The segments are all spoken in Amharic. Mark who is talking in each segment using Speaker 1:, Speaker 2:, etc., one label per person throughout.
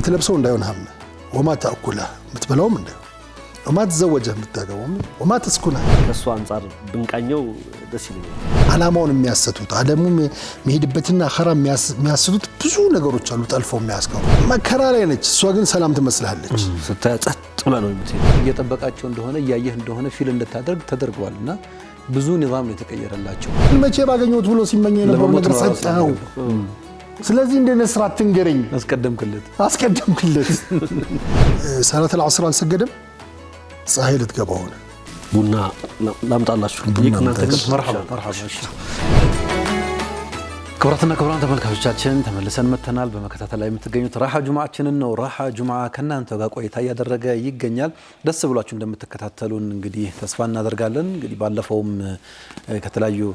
Speaker 1: የምትለብሰው እንዳይሆን ሀም ወማ ተአኩላ ምትበላውም እንዳይሆን وما تزوجه متاقوم وما تسكنه
Speaker 2: ከሱ አንፃር ብንቃኘው ደስ ይለኛል
Speaker 1: አላማውን የሚያሰቱት አለሙ መሄድበትና አኸራ የሚያሰቱት ብዙ ነገሮች አሉ ጠልፈው የሚያስቀሩ መከራ ላይ ነች እሷ ግን ሰላም ትመስላለች
Speaker 2: ስትጸጥ ብላ ነው የምትሄድ
Speaker 3: እየጠበቃቸው እንደሆነ እያየህ እንደሆነ ፊል እንድታደርግ ተደርጓልና ብዙ ንዛም ነው የተቀየረላቸው
Speaker 1: መቼ ባገኘሁት ብሎ ሲመኝ የነበረው ነገር ሰጣው ስለዚህ እንደ ነስራት ትንገረኝ አስቀደምክለት ሰላት العصر አልሰገደም ፀሐይ ልትገባ ሆነ
Speaker 2: ቡና ላምጣላችሁ ይከናንተ
Speaker 3: مرحبا ክብራትና ክብራን ተመልካቾቻችን ተመልሰን መተናል በመከታተል ላይ የምትገኙት ራሃ ጁማዓችንን ነው ራሃ ጁማዓ ከናንተ ጋር ቆይታ ያደረገ ይገኛል ደስ ብሏችሁ እንደምትከታተሉን እንግዲህ ተስፋ እናደርጋለን እንግዲህ ባለፈውም ከተለያዩ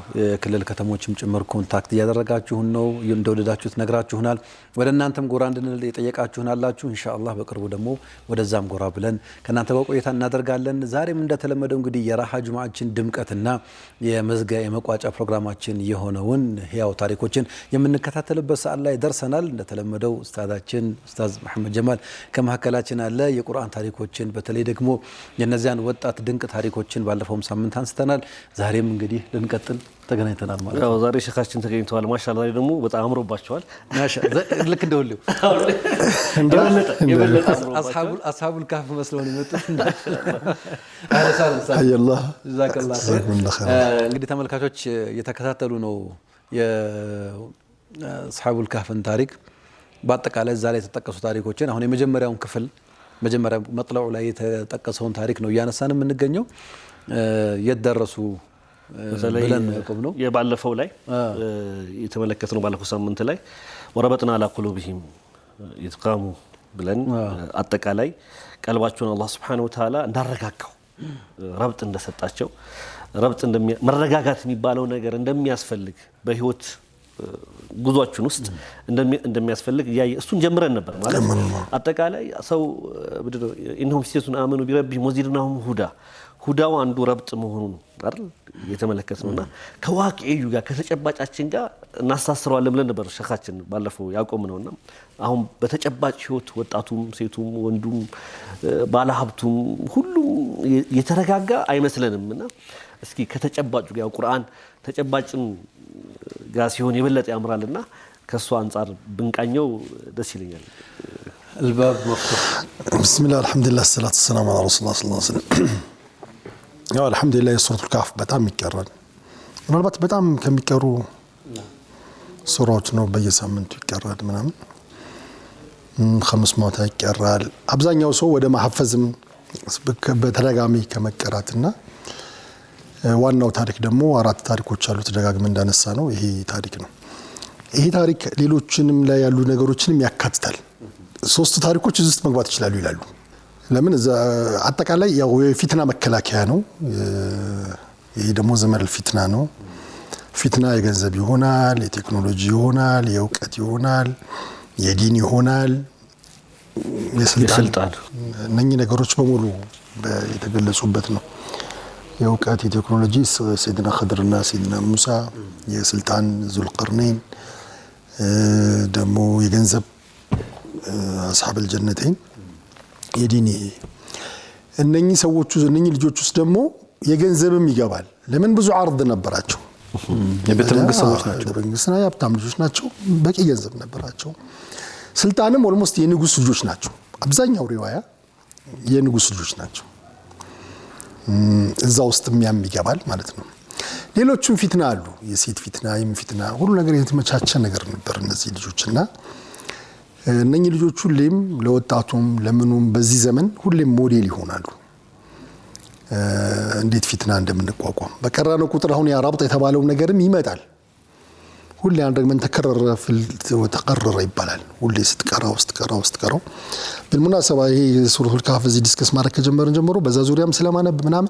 Speaker 3: ክልል ከተሞችም ጭምር ኮንታክት ያደረጋችሁን ነው እንደወደዳችሁት ነግራችሁናል ወደ እናንተም ጎራ እንድንል የጠየቃችሁናላችሁ ኢንሻአላህ በቅርቡ ደግሞ ወደዛም ጎራ ብለን ከናንተ ጋር ቆይታ እናደርጋለን ዛሬም እንደተለመደው እንግዲህ የራሃ ጁማዓችን ድምቀትና የመዝጊያ የመቋጫ ፕሮግራማችን የሆነውን ህያው ታሪኮች የምንከታተልበት ሰዓት ላይ ደርሰናል እንደተለመደው ኡስታዛችን ኡስታዝ መሐመድ ጀማል ከመሐከላችን አለ የቁርአን ታሪኮችን በተለይ ደግሞ የነዚያን ወጣት ድንቅ ታሪኮችን ባለፈው ሳምንት አንስተናል ዛሬም እንግዲህ ልንቀጥል ተገናኝተናል ማለት ነው
Speaker 2: ዛሬ ሸኻችን ተገኝተዋል ማሻአላህ ዛሬ ደግሞ በጣም አምሮባቸዋል
Speaker 3: ማሻአላህ ልክ እንደወለው የበለጠ አስሐቡል ካፍ መስሎን የመጡት
Speaker 1: አላህ
Speaker 3: ጀዛከላህ እንግዲህ ተመልካቾች የተከታተሉ ነው የአስሐቡል ካፍን ታሪክ በአጠቃላይ እዛ ላይ የተጠቀሱ ታሪኮችን አሁን የመጀመሪያውን ክፍል መጀመሪያ መጥለዑ ላይ የተጠቀሰውን ታሪክ ነው ያነሳን የምንገኘው የደረሱ ብለን ነው
Speaker 2: የባለፈው ላይ የተመለከተው ባለፈው ሳምንት ላይ ወረበጥና على قلوبهم يتقاموا ብለን አጠቃላይ ቀልባቸውን አላህ Subhanahu Wa Ta'ala እንዳረጋጋው ረብጥ እንደሰጣቸው ረብጥ መረጋጋት የሚባለው ነገር እንደሚያስፈልግ በህይወት ጉዟችን ውስጥ እንደሚያስፈልግ እሱን ጀምረን ነበር ማለት አጠቃላይ ሰው ብድሮ ኢንሁም ሲቱን አመኑ ቢረቢሂም ወዚድናሁም ሁዳው አንዱ ረብጥ መሆኑን አይደል የተመለከተውና ከዋቂዩ ጋር ከተጨባጫችን ጋር እናሳስረዋለን ብለን ነበር ሸኻችን ባለፈው ያቆምነውና አሁን በተጨባጭ ህይወት ወጣቱም ሴቱም ወንዱም ባለሀብቱም ሁሉም የተረጋጋ አይመስለንምና እስኪ ከተጨባጩ ጋር ቁርአን ተጨባጭን ጋር ሲሆን የበለጠ ያምራልና ከሱ አንፃር ብንቃኘው ደስ ይለኛል
Speaker 3: الباب مفتوح
Speaker 1: بسم الله الحمد لله الصلاه والسلام على رسول الله صلى الله عليه وسلم يا الحمد لله سوره الكهف በጣም ይቀራል ምናልባት በጣም ከሚቀሩ ሱራዎች ነው በየሳምንቱ ይቀራል ምናምን 500 ይቀራል አብዛኛው ሰው ወደ ማሐፈዝም በተደጋጋሚ ከመቀራትና ዋናው ታሪክ ደግሞ አራት ታሪኮች አሉ ተደጋግመን እንዳነሳ ነው ይሄ ታሪክ ነው ይሄ ታሪክ ሌሎችንም ላይ ያሉ ነገሮችንም ያካትታል ሶስት ታሪኮች እዚህ ውስጥ መግባት ይችላሉ ይላሉ ለምን አጠቃላይ ያው የፊትና መከላከያ ነው ይሄ ደግሞ ዘመን ፊትና ነው ፊትና የገንዘብ ይሆናል የቴክኖሎጂ ይሆናል የእውቀት ይሆናል የዲን ይሆናል የስልጣን እነኚህ ነገሮች በሙሉ የተገለጹበት ነው የእውቀት የቴክኖሎጂ ሰይድና ኸድርና ሰይድና ሙሳ የስልጣን ዙልቀርነይን ደግሞ የገንዘብ አስሐብ الجنتين የዲኒ እነኚህ ሰዎች እነኚህ ልጆች ውስጥ ደግሞ የገንዘብም ይገባል ለምን ብዙ አርድ ነበራቸው
Speaker 3: የቤተ መንግስት ሰዎች ናቸው
Speaker 1: በመንግስትና ያብታም ልጆች ናቸው በቂ ገንዘብ ነበራቸው ስልጣንም ኦልሞስት የንጉስ ልጆች ናቸው አብዛኛው ሪዋያ የንጉስ ልጆች ናቸው እዛ ውስጥ ይገባል ማለት ነው ሌሎችም ፊትና አሉ የሴት ፊትና ፊትና ሁሉ ነገር የተመቻቸ ነገር ነበር እነዚህ ልጆችና እነኚህ ልጆች ሁሌም ለወጣቱም ለምኑም በዚህ ዘመን ሁሌም ሞዴል ይሆናሉ እንዴት ፊትና እንደምንቋቋም በቀራነው ቁጥር አሁን ያ ረብጥ የተባለው ነገርም ይመጣል ሁሌ አንድ ደግሞ ተቀረረ ይባላል ሁሌ ስትቀራው بالمناسبه ይሄ ሱረቱል ካፍ እዚህ ዲስከስ ማድረግ ከጀመርን ጀምሮ በዛ ዙሪያም ስለማነብ ምናምን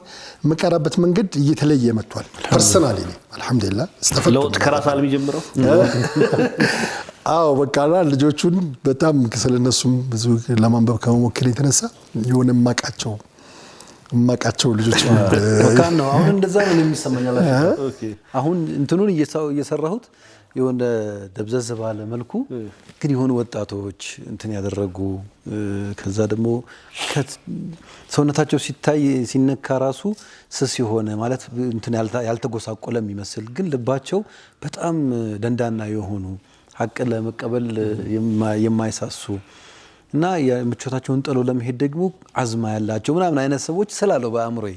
Speaker 1: መቀራበት መንገድ እየተለየ መጥቷል ፐርሰናሊ አልহামዱሊላህ
Speaker 2: ለውጥ ከራሳል የሚጀምረው
Speaker 1: አዎ በቃላ ልጆቹን በጣም ስለነሱም ብዙ ለማንበብ ከመሞከር የተነሳ የሆነ ማቃቸው ልጆች
Speaker 3: በቃ ነው አሁን እንደዛ ነው የሚሰማኛል ኦኬ አሁን እንትኑን እየሰራሁት የሆነ ደብዘዝ ባለ መልኩ ግን የሆኑ ወጣቶች እንትን ያደረጉ ከዛ ደግሞ ሰውነታቸው ሲታይ ሲነካ ራሱ ስስ የሆነ ማለት እንትን ያልተጎሳቆለ የሚመስል ግን ልባቸው በጣም ደንዳና የሆኑ ሐቅ ለመቀበል የማይሳሱ እና የምቾታቸውን ጥሎ ለመሄድ ደግሞ አዝማ ያላቸው ምናምን አይነት ሰዎች ስላለው በአእምሮዬ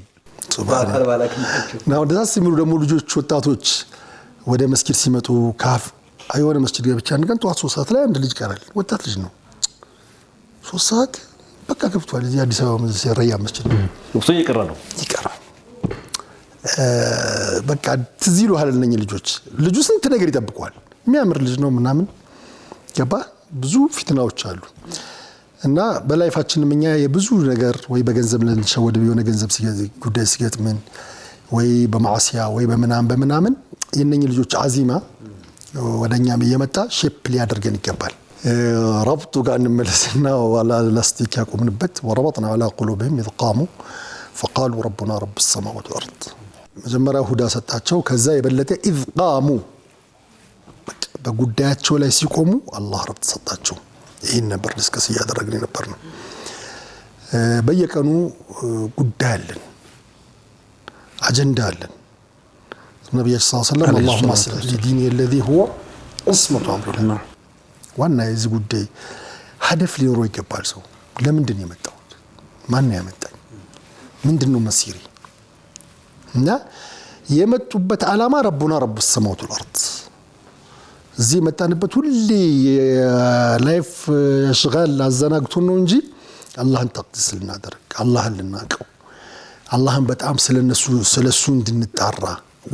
Speaker 1: ነው ደስ የሚሉ ደግሞ ልጆች ወጣቶች ወደ መስጊድ ሲመጡ ካፍ አይወረ መስጊድ ገብቻ አንድ ቀን ጠዋት 3 ሰዓት ላይ አንድ ልጅ ቀራል ወጣት ልጅ ነው 3 ሰዓት በቃ ገብቷል እዚህ አዲስ አበባ መስጊድ ረያ መስጊድ
Speaker 2: ወጥቶ ይቀራሉ
Speaker 1: በቃ ትዚሉ ሀለልነኝ ልጁ ስንት ነገር ይጠብቀዋል የሚያምር ልጅ ነው ምናምን ገባ ብዙ ፊትናዎች አሉ እና በላይፋችን እኛ የብዙ ነገር ወይ በገንዘብ ለንሸወድ ቢሆነ ገንዘብ ጉዳይ ሲገጥምን ወይ በማዕሲያ ወይ በመናምን የነኝ ልጆች አዚማ ወደኛም እየመጣ ሼፕ ሊያደርገን ይገባል ረብጡ ጋር እንመለስና ወላ ላስቲክ ያቆምንበት ወረበጥና على قلوبهم اذ قاموا فقالوا ربنا رب السماوات والارض መጀመሪያ ሁዳ ሰጣቸው ከዛ የበለጠ اذ قاموا በጉዳያቸው ላይ ሲቆሙ አላህ ረብጥ ሰጣቸው ይሄን ነበር ዲስከስ ያደረግን ነበር ነው በየቀኑ ጉዳይ አለን አጀንዳ አለን ነብዩ ሰለላሁ ዐለይሂ ወሰለም اللهم صل على دين الذي هو عصمة امرنا ዋና የዚህ ጉዳይ هدف ሊኖረው ይገባል ሰው ለምንድን ነው የመጣው ማን ነው ያመጣኝ ምንድነው መስይሪ እና የመጡበት ዓላማ ረቡና ረቡ السماوات والارض እዚህ መጣንበት ሁሌ ላይፍ ያሽጋል አዘናግቶን ነው እንጂ አላህን ተቅዲስ ልናደርግ አላህን ልናቀው አላህን በጣም ስለሱ እንድንጣራ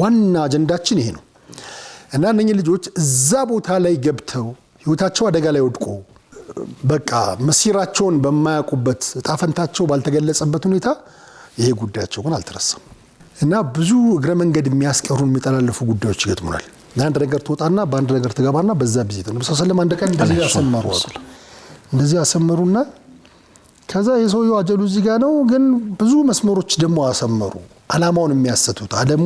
Speaker 1: ዋና አጀንዳችን ይሄ ነው እና እነኚህ ልጆች እዛ ቦታ ላይ ገብተው ህይወታቸው አደጋ ላይ ወድቆ በቃ መስይራቸውን በማያውቁበት ጣፈንታቸው ባልተገለጸበት ሁኔታ ይሄ ጉዳያቸው ግን አልተረሳም እና ብዙ እግረ መንገድ የሚያስቀሩን የሚጠላለፉ ጉዳዮች ይገጥሙናል አንድ ነገር ትወጣና በአንድ ነገር ትገባና በዛ ቢዚ ነው ነብዩ ሰለላሁ ዐለይሂ ወሰለም እንደዚህ ያሰመሩ እንደዚህ ያሰመሩና ከዛ የሰውየው አጀሉ እዚህ ጋር ነው ግን ብዙ መስመሮች ደግሞ አሰመሩ አላማውን የሚያሰቱት አደሙ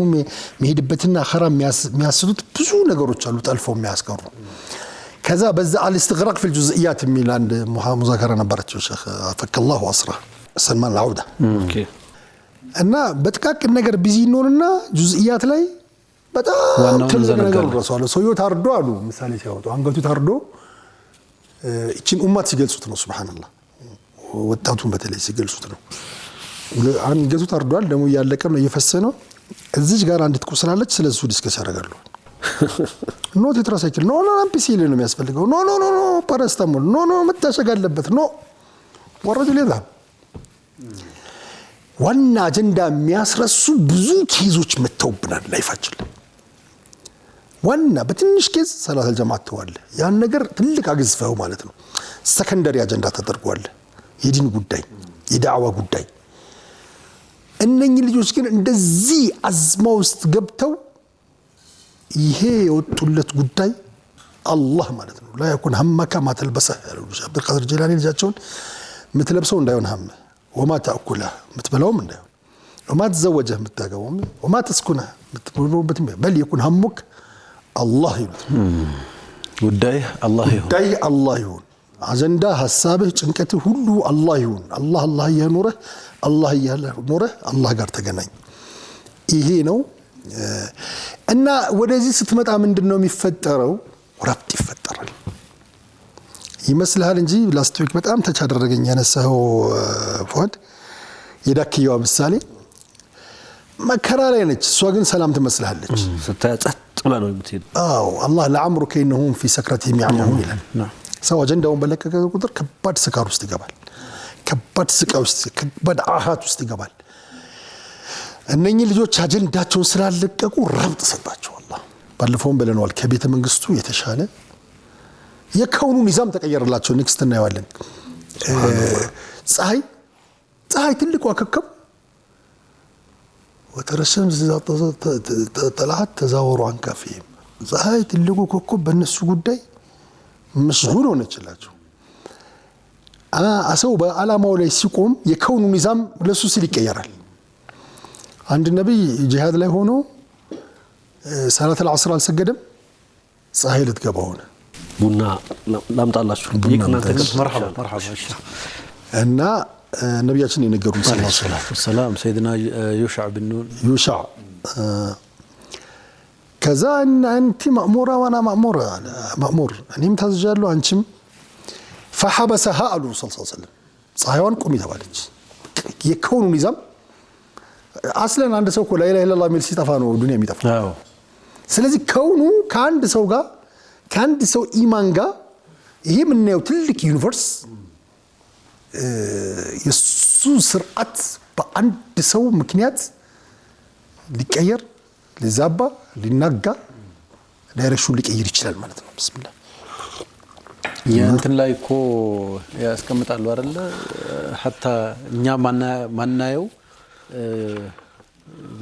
Speaker 1: መሄድበትና አኺራ የሚያሰቱት ብዙ ነገሮች አሉ ጠልፈው የሚያስቀሩ ከዛ በዛ الاستغراق في الجزئيات የሚል አንድ ሙዛከራ ነበረችው ሼክ ፈከላሁ አስራ ሰልማን አውዳ ኦኬ እና በጥቃቅን ነገር ቢዚ እንሆንና ጁዝኢያት ላይ በጣም ትልቅ ነገር ረሷል ሰውየው ታርዶ አሉ ምሳሌ ሲያወጡ አንገቱ ታርዶ እቺን ኡማት ሲገልጹት ነው ሱብሃንአላህ ወጣቱን በተለይ ሲገልጹት ነው አንገቱ ታርዷል ደሙ ያለቀ ነው እየፈሰነው እዚህ ጋር አንዲት ቁስላለች ስለሱ ዲስከስ ያደርጋሉ ኖ ቴትራሳይክል ኖ አምፒሲል ነው የሚያስፈልገው ኖ ፓራስታሞል ኖ መታሸግ አለበት ኖ ወረዱ ለዛ ዋና አጀንዳ የሚያስረሱ ብዙ ኬዞች መተውብናል ላይፋችን ዋና በትንሽ ኬዝ ሰላተል ጀማዓት ተዋለ ያን ነገር ትልቅ አግዝፈው ማለት ነው ሰከንደሪ አጀንዳ ተደርጓል የዲን ጉዳይ የዳዕዋ ጉዳይ እነኚህ ልጆች ግን እንደዚህ አዝማ ውስጥ ገብተው ይሄ የወጡለት ጉዳይ አላህ ማለት ነው لا يكون همك ما تلبسه عبد القادر الجيلاني ልጃቸውን ምትለብሰው እንዳይሆን ሀም وما تاكله متبلوم እንዳይሆን وما تزوجه متاغوم وما تسكنه متبلوበት بل يكون همك الله ይሉት
Speaker 3: ጉዳይ አላህ ይሁን አጀንዳ ሐሳብህ ጭንቀትህ ሁሉ አላህ ይሁን አላህ ያኖረህ አላህ ያኖረህ አላህ ጋር ተገናኝ ይሄ ነው እና ወደዚህ ስትመጣ ምንድነው የሚፈጠረው ረብጥ ይፈጠራል ይመስልሃል እንጂ ላስት ዊክ በጣም ተቻ አደረገኝ ያነሳው ፎድ የዳክያው ምሳሌ መከራ ላይ ነች እሷ ግን ሰላም ትመስልሃለች
Speaker 2: ስታጸጥ ብላ ነው የምትሄድ
Speaker 1: አዎ አላህ ለአምሩከ ኢንሁም في سكرتهم يعمهون ይላል ሰው አጀንዳውን በለቀቀ ቁጥር ከባድ ስካር ውስጥ ይገባል ከባድ ስቃይ ውስጥ ከባድ አሃት ውስጥ ይገባል እነኚህ ልጆች አጀንዳቸውን ስላልለቀቁ ረብጥ ሰጣቸው አላህ ባለፈውም ብለናል ከቤተ መንግስቱ የተሻለ የከውኑ ኒዛም ተቀየረላቸው ኔክስት እናየዋለን ፀሐይ ትልቁ አከከብ ወተረሰም طلعت تزاوروا عن كافهم ፀሐይ ትልቁ ኮከብ በእነሱ ጉዳይ مشغول ሆነችላቸው አሰው በአላማው ላይ ሲቆም የከውኑ ኒዛም ለሱ ሲል ይቀየራል አንድ ነብይ ጂሃድ ላይ ሆኖ ሰላተል ዐስር አልሰገደም ፀሐይ ልትገባ ሆነ።
Speaker 2: ቡና ላምጣላችሁ ይቅናንተ
Speaker 3: مرحبا እሺ
Speaker 1: እና ነብያችን የነገሩን ሰለላሁ ዐለይሂ
Speaker 3: ወሰለም ሰይድና ዩሽዕ ብን ኑን
Speaker 1: ዩሽዕ ከዛ አንቺ ማእሙራ ዋና ማእሙር እኔም ታዝዣለሁ አንቺም فحبسها አሉ ሰለላሁ ዐለይሂ ወሰለም ፀሐይዋን ቁሚ ተባለች። የከውኑ ኒዛም አስለን አንድ ሰው እኮ ላ ኢላሀ ኢለላህ ሚል ሲጠፋ ነው ዱንያ የሚጠፋው። ስለዚህ ከውኑ ከአንድ ሰው ጋር ከአንድ ሰው ኢማን ጋር ይሄ የምናየው ትልቅ ዩኒቨርስ የሱ ስርዓት በአንድ ሰው ምክንያት ሊቀየር ሊዛባ ሊናጋ ዳይሬክሽን ሊቀይር ይችላል ማለት ነው። ቢስሚላህ
Speaker 3: የእንትን ላይ እኮ ያስቀምጣሉ አይደለ? ሐታ እኛ ማናየው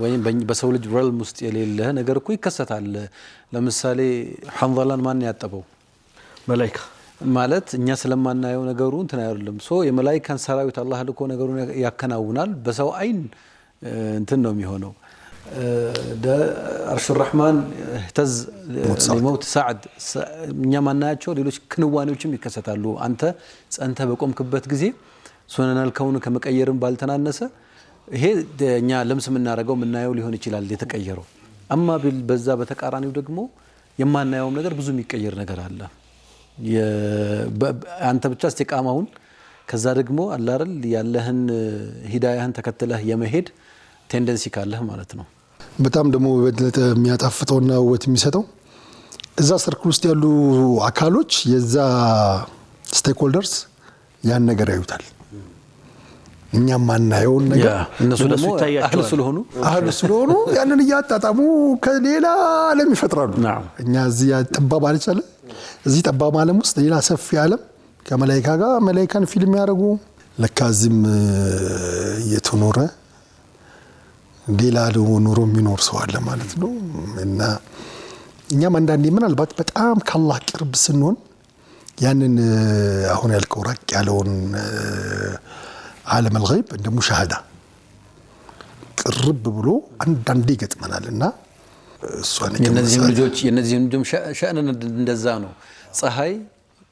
Speaker 3: ወይም በሰው ልጅ ሪልም ውስጥ የሌለ ነገር እኮ ይከሰታል። ለምሳሌ ሐንዘላን ማን ያጠበው? መላእክት ማለት እኛ ስለማናየው ነገሩ እንትን አይደለም። የመላእክታን ሰራዊት አላህ ልኮ ነገሩን ያከናውናል። በሰው አይን እንትን ነው የሚሆነው። አርሽ الرحمن اهتز لموت سعد እኛ ማናያቸው ሌሎች ክንዋኔዎችም ይከሰታሉ። አንተ በቆምክበት ጊዜ ሱነናል ከውን ከመቀየርም ባልተናነሰ ይሄ እኛ ለምስ የምናረጋው የምናየው ሊሆን ይችላል የተቀየረው። አማ በዛ በተቃራኒው ደግሞ የማናየው ነገር ብዙ የሚቀየር ነገር አለ። አንተ ብቻ እስቲቃማውን ከዛ ደግሞ አላህ አይደል ያለህን ሂዳያህን ተከትለህ የመሄድ ቴንደንሲ ካለህ ማለት ነው።
Speaker 1: በጣም ደግሞ በደለተ የሚያጣፍጠውና ውበት የሚሰጠው እዛ ሰርክል ውስጥ ያሉ አካሎች የዛ ስቴክሆልደርስ ያን ነገር ያዩታል። እኛ ማናየው ነገር
Speaker 3: እነሱ ደግሞ አህሉ ስለሆኑ
Speaker 1: ያንን እያጣጣሙ ከሌላ ዓለም ይፈጥራሉ። እኛ እዚህ ጠባብ አልቻለ እዚህ ጠባብ ዓለም ውስጥ ሌላ ሰፊ ዓለም ከመላእክት ጋር መላእክታን ፊልም ያደርጉ ለካዝም የተኖረ ሌላ ኑሮ የሚኖር ሰው አለ ማለት ነው። እና እኛም አንዳንዴ ምናልባት በጣም ከአላህ ቅርብ ስንሆን ያንን አሁን ያልከው ራቅ ያለውን ዓለም الغيب እንደ ሙሻሃዳ ቅርብ ብሎ አንዳንዴ ይገጥመናልና እሷን
Speaker 3: የነዚህም ልጆች ሸእን እንደዛ ነው። ፀሐይ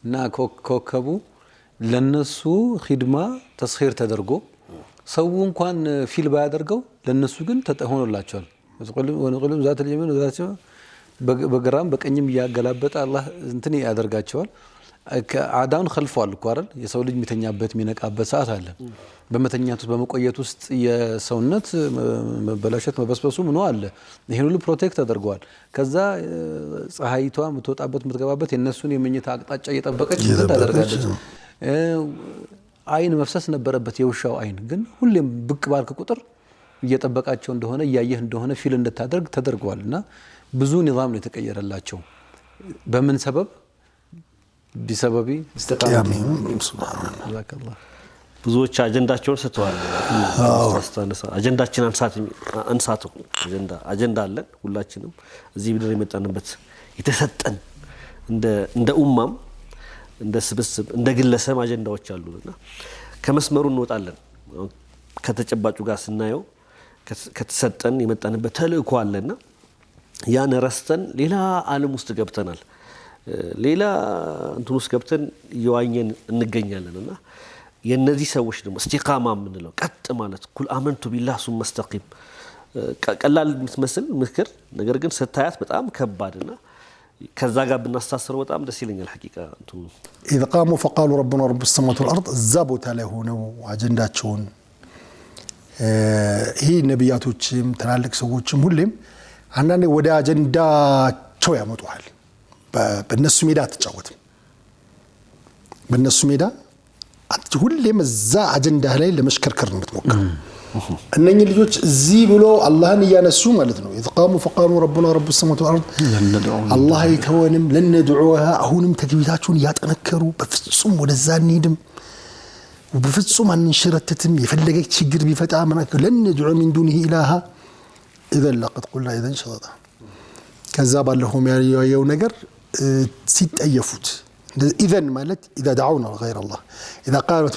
Speaker 3: እና ኮከቡ ለነሱ ኺድማ ተስኺር ተደርጎ ሰው እንኳን ፊል ባያደርገው ለነሱ ግን ተሆኖላቸዋል። ወንቁልም ዛት اليمين ዛት በግራም በቀኝም ያገላበጠ አላህ እንትን ያደርጋቸዋል። ከአዳውን ኸልፏል እኮ አይደል? የሰው ልጅ የሚተኛበት የሚነቃበት ሰዓት አለ። በመተኛት ውስጥ በመቆየት ውስጥ የሰውነት መበላሸት መበስበሱ ምን አለ? ይሄን ሁሉ ፕሮቴክት ተደርጓል። ከዛ ፀሐይቷ የምትወጣበት የምትገባበት የነሱን የመኝታ አቅጣጫ እየጠበቀች ታደርጋለች። አይን መፍሰስ ነበረበት የውሻው አይን ግን ሁሌም ብቅ ባልክ ቁጥር እየጠበቃቸው እንደሆነ እያየህ እንደሆነ ፊል እንድታደርግ ተደርጓልና ብዙ ኒዛም ነው የተቀየረላቸው። በምን ሰበብ? ቢሰበቢ استقامه ሱብሃንአላህ።
Speaker 2: ብዙዎች አጀንዳቸውን ስተዋል። አጀንዳችን አንሳቱ አጀንዳ አለን ሁላችንም እዚህ ብለን የመጣንበት የተሰጠን እንደ ኡማም እንደ ስብስብ እንደ ግለሰብ አጀንዳዎች አሉና ከመስመሩ እንወጣለን። ከተጨባጩ ጋር ስናየው ከተሰጠን የመጣንበት ተልእኮ አለና ያን ረስተን ሌላ ዓለም ውስጥ ገብተናል። ሌላ እንትን ውስጥ ገብተን እየዋኘን እንገኛለንና የነዚህ ሰዎች ደግሞ እስቲቃማ ምንለው ቀጥ ማለት ኩል አመንቱ ቢላህ ሱመ መስተቂም ቀላል የምትመስል ምክር ነገር ግን ስታያት በጣም ከባድና ከዛ ጋር ብናስተሳስረው በጣም ደስ ይለኛል። ሐቂቃ እንትን
Speaker 1: إذ قاموا فقالوا ربنا رب السماوات والأرض ዘቦታ ላይ ሆነው አጀንዳቸውን ይሄ ነብያቶችም ትላልቅ ሰዎችም ሁሌም አንዳንዴ ወደ አጀንዳቸው ያመጡሃል። በእነሱ ሜዳ አትጫወትም። በእነሱ ሜዳ ሁሌም እዛ አጀንዳ ላይ ለመሽከርከር ነው የምትሞክረው። እነኚህ ልጆች እዚህ ብሎ አላህን እያነሱ ማለት ነው። إذ قاموا فقالوا ربنا رب السماوات والأرض አላህ ይተወንም ለندعوها አሁንም ተግቢታቸውን ያጠነከሩ በፍጹም ወደዛ እንሂድም በፍጹም አንሽረተትም የፈለገ ችግር ቢፈጣ ለندعو من دونه إلها إذا لقد قلنا إذا شططا ከዛ ባለፈው ያየው ነገር ሲጠየፉት إذن مالت إذا دعونا غير الله إذا قالت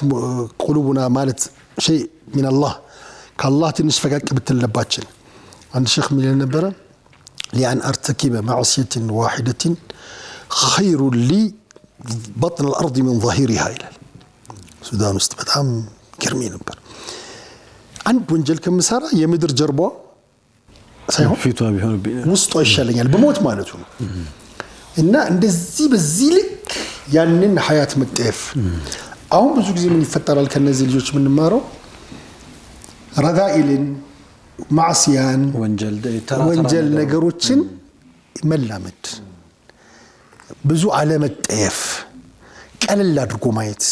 Speaker 1: قلوبنا مالت شيء من الله كالله تنشفقك بالتلباتشن عند الشيخ من النبرة لأن أرتكب معصية واحدة خير لي بطن الأرض من ظهيرها ይላል። ሱዳን ውስጥ በጣም ገርሚ ነበር። አንድ ወንጀል ከምሰራ የምድር ጀርባ ሳይሆን
Speaker 3: ፊቷ ቢሆን
Speaker 1: ውስጧ ይሻለኛል በሞት ማለቱ ነው። እና እንደዚህ በዚህ ልክ ያንን ሀያት መጠየፍ። አሁን ብዙ ጊዜ ምን ይፈጠራል ከነዚህ ልጆች የምንማረው ረዳኢልን ማዕሲያን ወንጀል ነገሮችን መላመድ፣ ብዙ አለመጠየፍ፣ ቀለል አድርጎ ማየት።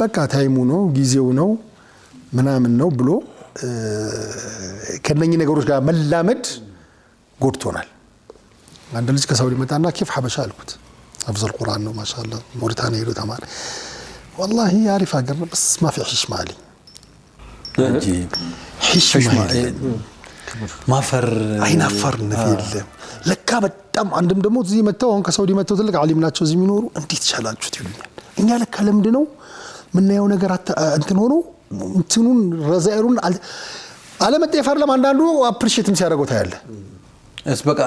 Speaker 1: በቃ ታይሙ ነው ጊዜው ነው ምናምን ነው ብሎ ከነኚህ ነገሮች ጋር መላመድ ጎድቶናል። አንድ ልጅ ከሳውዲ መጣና ኬፍ ሐበሻ አልኩት። አፍዘል ቁርአን ነው ማሻአላህ ሞሪታኒያ ሄዶ ተማረ። والله አሪፍ ሀገር ነው بس ما في حشمة አለኝ።
Speaker 3: እንጂ
Speaker 1: حشمة
Speaker 3: ማፈር
Speaker 1: አይናፈርነት የለም ለካ በጣም አንድም ደግሞ እዚህ መጣው አሁን ከሳውዲ መጣው ትልቅ ዓሊም ናቸው እዚህ የሚኖሩ እንዴት ቻላችሁት ይሉኛል። እኛ ለካ ለምንድ ነው ምናየው ነገር እንትን ሆኖ እንትኑን ረዛኢሩን አለመጠየፍ አይደለም አንዳንዱ አፕሪሺየትም ሲያደርገው ታያለ።
Speaker 3: እስ በቃ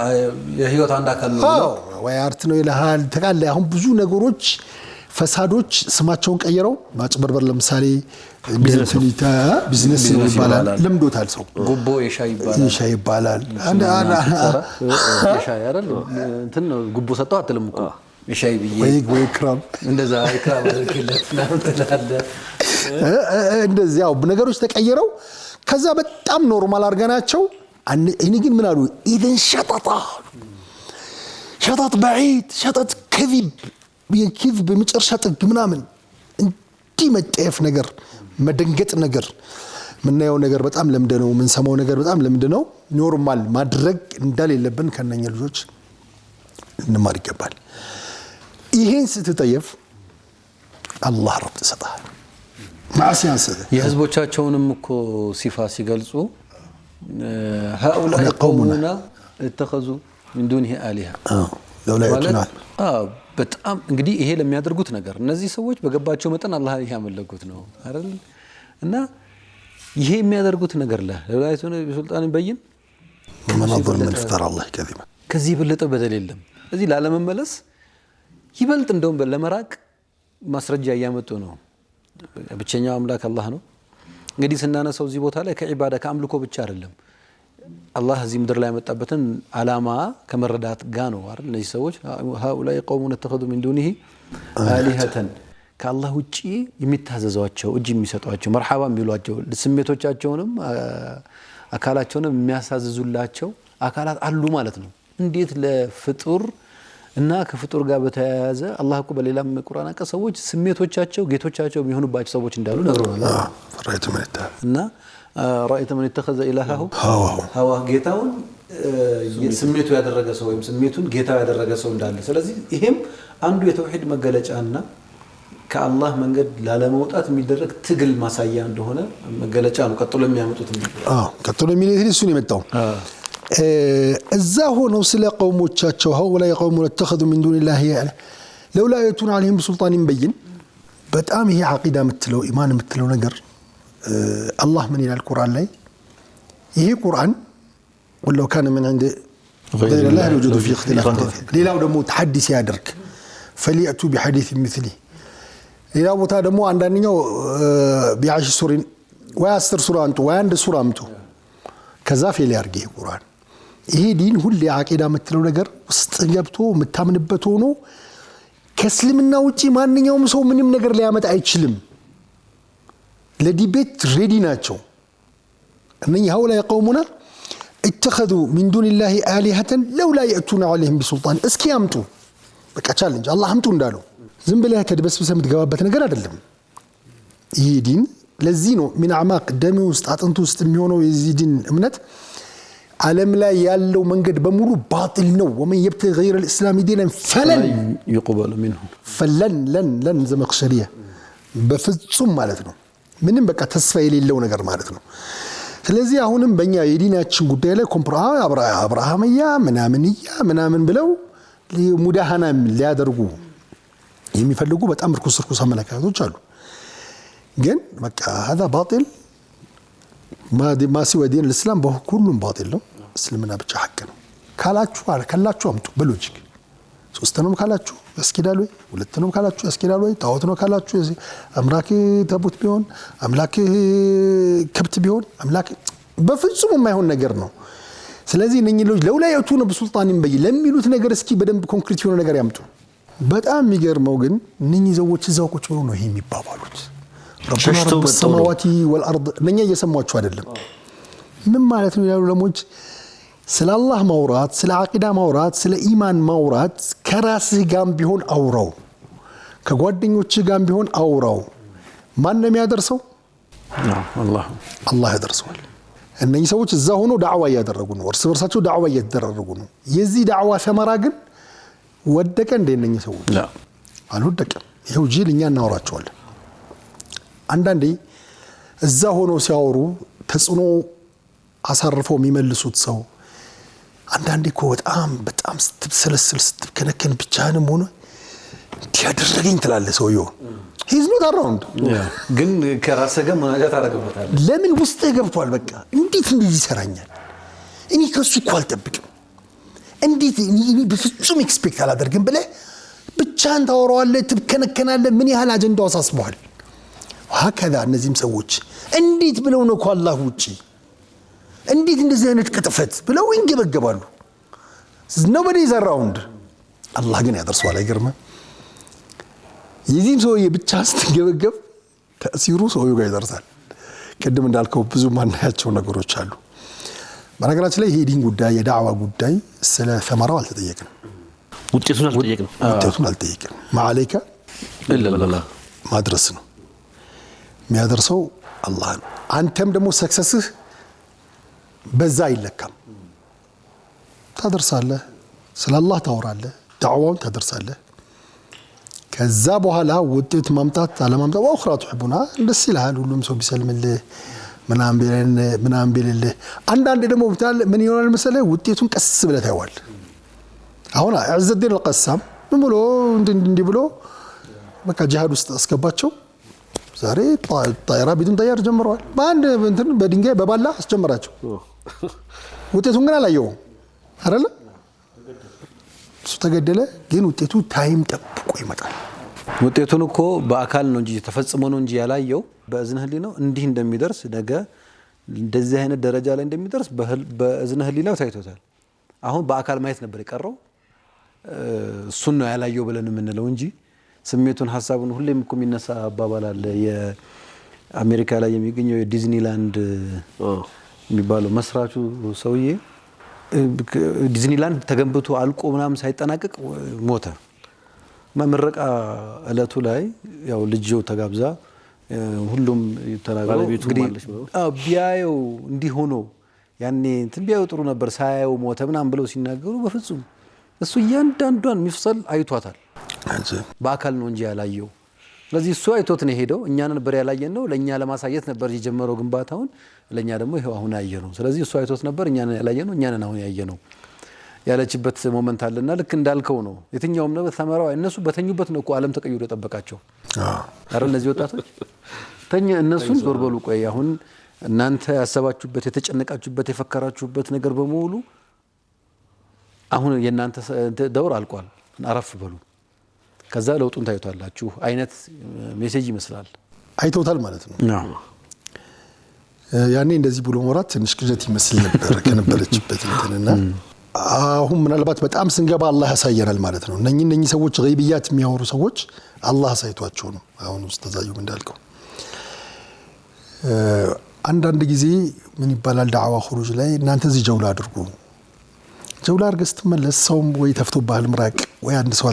Speaker 3: የህይወት አንድ አካል ነው
Speaker 1: ወይ አርት ነው ይልሃል ተቃለ። አሁን ብዙ ነገሮች ፈሳዶች ስማቸውን ቀይረው ማጭበርበር ለምሳሌ ቢዝነስ ይባላል ለምዶታል ሰው
Speaker 3: ጉቦ የሻይ ይባላል
Speaker 1: አንድ
Speaker 3: የሻይ አይደል እንትን ነው ጉቦ ሰጠው አትልም እኮ የሻይ ብዬ
Speaker 1: ወይ ክራም
Speaker 3: እንደዛ ክራም አድርገለት ነው ተላለ
Speaker 1: እንደዚህ ያው ነገሮች ተቀይረው ከዛ በጣም ኖርማል አድርገናቸው እኔ ግን ምን አሉ ኢደን ሸጣጥ بعيد ሸጣጥ كذب በመጨረሻ ጥግ ምናምን እንዲህ መጠየፍ ነገር መደንገጥ ነገር ምናየው ነገር በጣም ለምደነው ምንሰማው ነገር በጣም ለምደነው ኖርማል ማድረግ እንደሌለብን ከነኛ ልጆች እንማር ይገባል። ይሄን ስትጠየፍ አላህ ረብ ተሰጣህ ማዕሲያንስ
Speaker 3: የህዝቦቻቸውንም እኮ ሲፋ ሲገልጹ هؤلاء قومنا اتخذوا من دونه آلهة
Speaker 1: لولا يأتون
Speaker 3: በጣም እንግዲህ ይሄ ለሚያደርጉት ነገር እነዚህ ሰዎች በገባቸው መጠን አላህ ያመለኩት ነው አይደል? እና ይሄ የሚያደርጉት ነገር ለላይቱን በሱልጣን በይን
Speaker 1: من أظلم من افترى الله كذبا
Speaker 3: ከዚህ በለጠ በደል የለም። እዚህ ላለመመለስ ይበልጥ እንደውም ለመራቅ ማስረጃ ያመጡ ነው። ብቸኛው አምላክ አላህ ነው። እንግዲህ ስናነሳው እዚህ ቦታ ላይ ከዒባዳ ከአምልኮ ብቻ አይደለም አላህ እዚህ ምድር ላይ ያመጣበትን አላማ ከመረዳት ጋር ነው አይደል? እነዚህ ሰዎች هؤلاء قوم اتخذوا من دونه آلهة ከአላህ ውጪ የሚታዘዟቸው እጅ የሚሰጧቸው መርሐባ የሚሏቸው ስሜቶቻቸውንም አካላቸውንም የሚያሳዝዙላቸው አካላት አሉ ማለት ነው። እንዴት ለፍጡር እና ከፍጡር ጋር በተያያዘ አላህ እኮ በሌላም ቁርአን አንቀጽ ሰዎች ስሜቶቻቸው ጌቶቻቸው የሚሆኑባቸው ሰዎች እንዳሉ ነግሮናል። እና رأيت من اتخذ إلهه هواه ጌታውን ስሜቱ ያደረገ ሰው ወይም ስሜቱን ጌታው ያደረገ ሰው እንዳለ። ስለዚህ ይሄም አንዱ የተውሂድ መገለጫና ከአላህ መንገድ ላለመውጣት የሚደረግ ትግል ማሳያ እንደሆነ መገለጫ ነው። ቀጥሎ የሚያመጡት
Speaker 1: ቀጥሎ የሚነግር እሱን የመጣው እዛ ሆነው ስለ ቀውሞቻቸው هؤلاء قوم اتخذوا من دون الله لولا يأتون عليهم بسلطان بين በጣም ይሄ አቂዳ የምትለው ኢማን የምትለው ነገር الله من إلى القرآن لي هي قرآن ولو كان من عند غير الله لوجدوا فيه اختلاف كثير ليلا ودمو تحدث يادرك فليأتوا بحديث مثله ليلا بوتا دمو عندنا بعشر سورين وياسر سورة أنتو وياند سورة أنتو كذا في اللي أرجيه القرآن هي دين هو اللي عقيدة مثلو نجر استجابته متامن بتونه كسلمنا وجي ما نيوم سو منهم نجر ليامت أيشلم لديبيت ريدي ناتشو أنني هؤلاء قومنا اتخذوا من دون الله آلهة لولا يأتون عليهم بسلطان اسكيامتو بك تشالنج الله همتو ندالو زنبلها كدبس بس متجوابات نجر أدلهم يدين لزينو من أعماق دمي وستعطنتو استميونو يزيدين أمنت عالم لا يالو منقد بمولو باطل نو ومن يبتغي غير الإسلام دينا فلن
Speaker 3: يقبل منه
Speaker 1: لن زمخشرية بفصم مالتنا ምንም በቃ ተስፋ የሌለው ነገር ማለት ነው። ስለዚህ አሁንም በእኛ የዲናችን ጉዳይ ላይ አብርሃምያ ምናምን ብለው ሙዳሃና ሊያደርጉ የሚፈልጉ በጣም ርኩስ አመለካከቶች አሉ። ግን በቃ هذا باطل ما سوى دين الإسلام كلهم باطل ነው። እስልምና ብቻ ሐቅ ነው። ካላችሁ አምጡ በሎጂክ 3 ነው ካላችሁ ያስኬዳል ወይ 2 ነው ካላችሁ ያስኬዳል ወይ ጣዖት ነው ካላችሁ አምላክ ታቦት ቢሆን አምላክ ከብት ቢሆን አምላክ በፍጹም የማይሆን ነገር ነው ስለዚህ እነኚህ ልጅ ለውላ ያቱነ በሱልጣንም በይ ለሚሉት ነገር እስኪ በደንብ ኮንክሪት የሆነ ነገር ያምጡ በጣም የሚገርመው ግን እነኚህ ሰዎች እዛው ቁጭ ብለው ነው ይሄ የሚባባሉት ረብና ረብ السماوات والارض እነኛ እየሰሟቸው አይደለም ምን ማለት ነው ያሉ ለሞች ስለ አላህ ማውራት ስለ አቂዳ ማውራት ስለ ኢማን ማውራት ከራስህ ጋር ቢሆን አውራው ከጓደኞችህ ጋር ቢሆን አውራው ማን ነው የሚያደርሰው አላህ ያደርሰዋል እነኚህ ሰዎች እዛ ሆኖ ዳዕዋ ያደረጉ ነው እርስ በርሳቸው ዳዕዋ ያደረጉ ነው የዚህ ዳዕዋ ሰመራ ግን ወደቀ እንደነኚህ ሰዎች አልወደቀም ይሄው ጂል እኛ እናወራቸዋለን አንዳንዴ እዛ ሆኖ ሲያወሩ ተጽኖ አሳርፈው የሚመልሱት ሰው አንዳንዴ እኮ በጣም ስትብሰለስል ስትከነከን ብቻህንም ሆነ እንዲያደረገኝ ትላለህ ሰውየው he's not around
Speaker 3: ግን ከራስህ ጋር መናገር ታደርግበታለህ
Speaker 1: ለምን ውስጥ ገብቷል በቃ እንዴት እንደዚህ ይሰራኛል እኔ ከሱ እኮ አልጠብቅም እንዴት እኔ በፍጹም ኤክስፔክት አላደርግም ብለህ ብቻህን ታወራዋለህ ትከነከናለህ ምን ያህል አጀንዳው አሳስበዋል ወሀከዛ እነዚህም ሰዎች እንዴት ብለው ነው ከአላህ ውጪ እንዴት እንደዚህ አይነት ቅጥፈት ብለው ይንገበገባሉ nobody is around አላህ ግን ያደርሰዋል አይገርምም የዚህም ሰውዬ ብቻ ስትገበገብ ተእሲሩ ሰውዬው ጋር ይደርሳል ቅድም እንዳልከው ብዙ ማናያቸው ነገሮች አሉ በነገራችን ላይ ይሄ ዲን ጉዳይ የዳዕዋ ጉዳይ ስለ ሰመራው አልተጠየቅንም ውጤቱን አልተጠየቅንም ማዓለይከ
Speaker 2: ኢላላህ
Speaker 1: ማድረስ ነው የሚያደርሰው አላህ ነው አንተም ደግሞ ሰክሰስህ በዛ ይለካም ታደርሳለህ ስለ አላህ ታወራለህ ዳዕዋውን ታደርሳለህ ከዛ በኋላ ውጤት ማምጣት አለማምጣት ወአኽራ ተሕቡና ደስ ይላል ሁሉም ሰው ቢሰልምልህ ምናምን ቢልልህ አንዳንዴ ደግሞ ምን ይሆናል መሰለህ ውጤቱን ቀስ ብለህ ታየዋል አሁን ዐዘዲን አልቀሳም ምን ብሎ እንዲህ ብሎ በቃ ጂሃድ ውስጥ አስገባቸው ዛሬ ጣይራ ቢዱን ጠያር ጀምረዋል በአንድ እንትን በድንጋይ በባላ አስጀመራቸው ውጤቱን ግን አላየው አይደል እሱ ተገደለ ግን ውጤቱ ታይም ጠብቆ ይመጣል
Speaker 3: ውጤቱን እኮ በአካል ነው እንጂ ተፈጽሞ ነው እንጂ ያላየው በእዝነ ህሊናው እንዲህ እንደሚደርስ ነገ እንደዚህ አይነት ደረጃ ላይ እንደሚደርስ በእዝነ ህሊናው ታይቶታል አሁን በአካል ማየት ነበር የቀረው እሱን ነው ያላየው ብለን የምንለው እንጂ ስሜቱን ሐሳቡን ሁሌም እኮ የሚነሳ አባባል አለ የአሜሪካ ላይ የሚገኘው የዲዝኒላንድ የሚባለው መስራቹ ሰውዬ ዲዝኒላንድ ተገንብቶ አልቆ ምናምን ሳይጠናቀቅ ሞተ ምረቃ እለቱ ላይ ያው ልጅው ተጋብዛ ሁሉም ተናገሩ እንግዲህ ቢያየው እንዲህ ሆኖ ያኔ እንትን ቢያየው ጥሩ ነበር ሳያየው ሞተ ምናምን ብለው ሲናገሩ በፍጹም እሱ እያንዳንዷን ሚፍሰል አይቷታል በአካል ነው እንጂ ያላየው ስለዚህ እሱ አይቶት ነው ሄደው እኛን ነበር ያላየን ነው ለኛ ለማሳየት ነበር የጀመረው ግንባታውን ለኛ ደግሞ ይሄው አሁን ያየነው ስለዚህ እሱ አይቶት ነበር እኛን ያላየነው እኛን አሁን ያየነው ያለችበት ሞመንት አለና ልክ እንዳልከው ነው የትኛውም ነው ተመራው እነሱ በተኙበት ነው እኮ ዓለም ተቀይሮ ተጠበቃቸው አይደል እነዚህ ወጣቶች እነሱን ዞርበሉ ቆይ አሁን እናንተ ያሰባችሁበት የተጨነቃችሁበት የፈከራችሁበት ነገር በሙሉ አሁን የናንተ ደውር አልቋል አረፍ በሉ ከዛ ለውጡን ታይቷላችሁ አይነት ሜሴጅ ይመስላል
Speaker 1: አይቶታል ማለት ነው ያኔ እንደዚህ ብሎ መራት ትንሽ ቅዠት ይመስል ነበር ከነበረችበት እንትንና አሁን ምናልባት በጣም ስንገባ አላህ ያሳየናል ማለት ነው እነኚህ ሰዎች ገይብያት የሚያወሩ ሰዎች አላህ ሳይቷቸው ነው አሁን ኡስታዝ አዩብ እንዳልከው አንዳንድ ጊዜ ምን ይባላል ዳዕዋ ኹሩጅ ላይ እናንተ እዚህ ጀውላ አድርጉ ጀውላ አድርገህ ስትመለስ ሰውም ወይ ተፍቶብሃል ምራቅ ወይ አንድ ሰው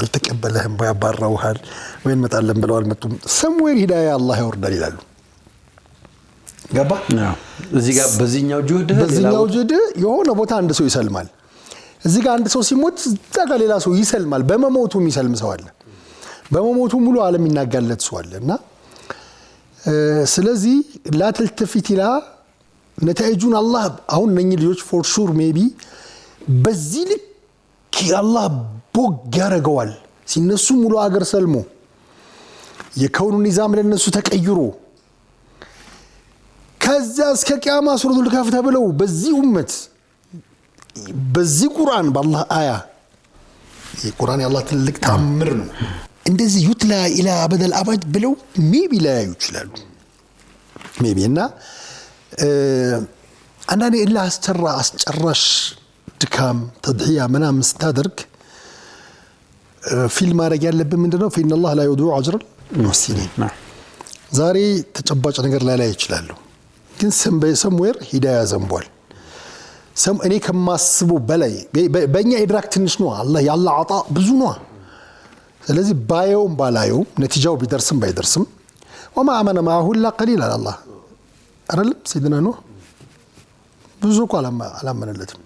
Speaker 1: አልተቀበለህም ወይ አባራውሃል ወይ እንመጣለን ብለው አልመጡም ሰምዌር ሂዳያ አላህ ያወርዳል ይላሉ ገባ
Speaker 3: እዚህ ጋር በዚህኛው ጁህድ
Speaker 1: የሆነ ቦታ አንድ ሰው ይሰልማል እዚህ ጋር አንድ ሰው ሲሞት እዛ ጋር ሌላ ሰው ይሰልማል በመሞቱ የሚሰልም ሰው አለ በመሞቱ ሙሉ ዓለም ይናጋለት ሰው አለና ስለዚህ لا تلتفت الى ነታይጁን አላህ አሁን እነኚህ ልጆች ፎር ሹር ሜቢ በዚህ ልክ አላህ ቦግ ያረጋዋል ሲነሱ ሙሉ አገር ሰልሞ የከውኑ ኒዛም ለነሱ ተቀይሮ ከዛ እስከ ቂያማ ሱረቱል ካፍ ተብለው በዚህ ኡመት በዚህ ቁርአን በአላህ አያ የቁርአን የአላህ ትልቅ ተአምር ነው። እንደዚህ ዩትላ ኢላ አበደል አባድ ብለው ሜቢ ላያዩ ይችላሉ። ሜቢ እና አንዳንዴ ኢላ አስጨራሽ ድካም ተድሂያ ምናምን ስታደርግ ፊልም ማድረግ ያለብን ምንድነው? ፈኢነላህ ላ ዩዲዑ አጅረል ሙሕሲኒን። ዛሬ ተጨባጭ ነገር ላይ ይችላሉ፣ ግን ሰምዌር ሂዳያ ዘንቧል። እኔ ከማስበው በላይ በእኛ ኢድራክ ትንሽ ነው። አላህ ያለ አጣ ብዙ ነው። ስለዚህ ባየውም ባላየውም ነቲጃው ቢደርስም ባይደርስም ወማ አመነ ማሁ ኢላ ቀሊል አላህ አይደለም። ሰይድና ኑህ ብዙ እኮ አላመነለትም።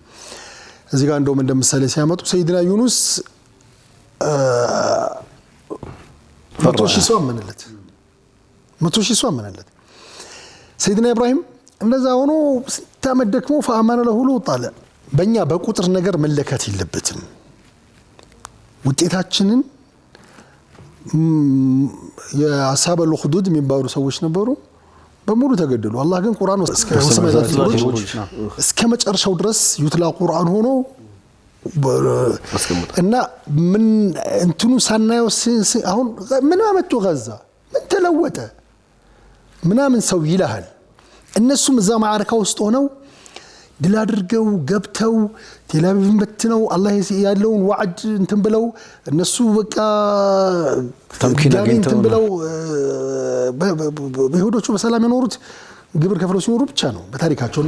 Speaker 1: እዚህ ጋር እንደውም እንደምሳሌ ሲያመጡ ሰይድና ዩኑስ 100,000 ሰው አመነለት። 100,000 ሰው አመነለት። ሰይድና ኢብራሂም እንደዛ ሆኖ ስታመት ደክሞ ፈአመነ ለሁ ሉጥ አለ። በእኛ በቁጥር ነገር መለካት የለበትም። ውጤታችንን የአስሐበል ኡኽዱድ የሚባሉ ሰዎች ነበሩ፣ በሙሉ ተገደሉ። አላህ ግን ቁርአን እስከ መጨረሻው ድረስ ዩትላ ቁርአን ሆኖ እና ምን እንትኑ ሳናየው አሁን ምን አመጡ ገዛ ምን ተለወጠ ምናምን ሰው ይልሃል። እነሱም እዛ ማዕረካ ውስጥ ሆነው ድል አድርገው ገብተው ቴልአቪቭን በትነው አላህ ያለውን ዋዕድ እንትን ብለው እነሱ በቃ
Speaker 3: ተምኪን
Speaker 1: እንትን ብለው በይሁዶቹ በሰላም የኖሩት ግብር ከፍለው ሲኖሩ ብቻ ነው በታሪካቸው።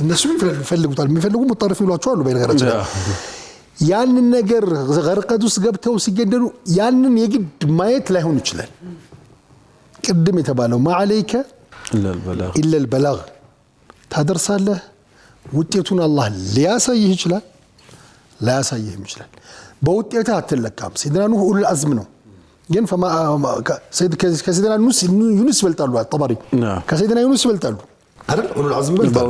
Speaker 1: እነሱ ይፈልጉታል፣ የሚፈልጉ ሙጣሪፍ ይሏቸው አሉ። በነገራችን ያንን ነገር ገርቀት ውስጥ ገብተው ሲገደሉ ያንን የግድ ማየት ላይሆን ይችላል። ቅድም የተባለው ማዓለይከ ኢለል በላግ ታደርሳለህ። ውጤቱን አላህ ሊያሳይህ ይችላል፣ ላያሳይህም ይችላል። በውጤትህ አትለካም። ሰይድና ኑህ ኡሉል አዝም ነው፣ ግን ከሰይድና ዩኑስ ይበልጣሉ። አጠባሪ ከሰይድና ዩኑስ ይበልጣሉ አይደል? ኡሉል አዝም ይበልጣሉ።